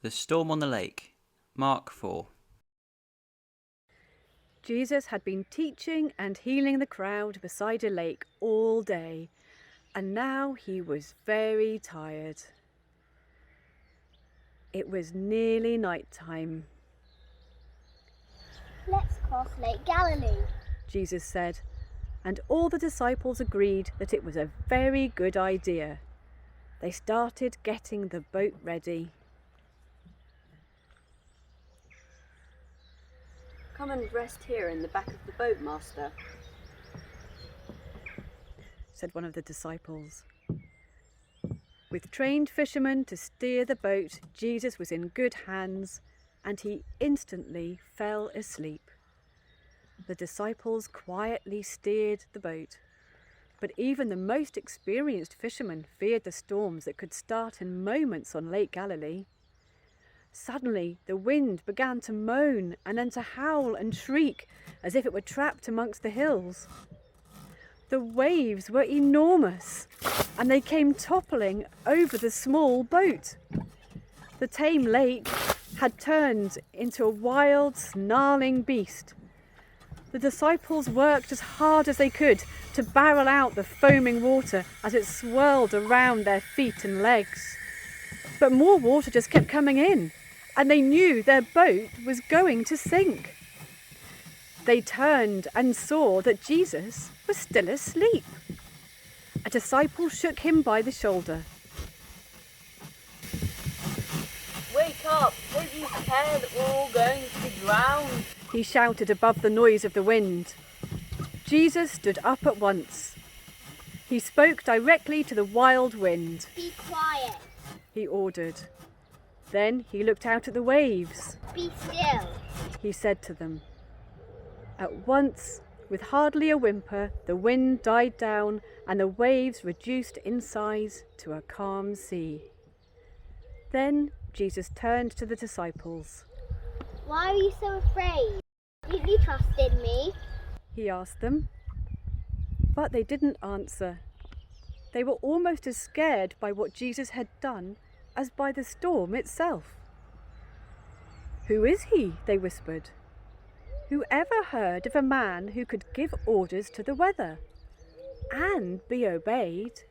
The Storm on the Lake, Mark 4. Jesus had been teaching and healing the crowd beside a lake all day, and now he was very tired. It was nearly night time. "Let's cross Lake Galilee," Jesus said, and all the disciples agreed that it was a very good idea. They started getting the boat ready. "Come and rest here in the back of the boat, Master," said one of the disciples. With trained fishermen to steer the boat, Jesus was in good hands, and he instantly fell asleep. The disciples quietly steered the boat, but even the most experienced fishermen feared the storms that could start in moments on Lake Galilee. Suddenly, the wind began to moan and then to howl and shriek as if it were trapped amongst the hills. The waves were enormous, and they came toppling over the small boat. The tame lake had turned into a wild, snarling beast. The disciples worked as hard as they could to barrel out the foaming water as it swirled around their feet and legs. But more water just kept coming in, and they knew their boat was going to sink. They turned and saw that Jesus was still asleep. A disciple shook him by the shoulder. "Wake up! Don't you care that we're all going to drown?" He shouted above the noise of the wind. Jesus stood up at once. He spoke directly to the wild wind. "Be quiet. He ordered. Then he looked out at the waves. Be still." He said to them. At once, with hardly a whimper, the wind died down and the waves reduced in size to a calm sea. Then Jesus turned to the disciples. "Why are you so afraid? Didn't you trust in me?" He asked them. But they didn't answer. They were almost as scared by what Jesus had done as by the storm itself. "Who is he?" they whispered. "Who ever heard of a man who could give orders to the weather and be obeyed?"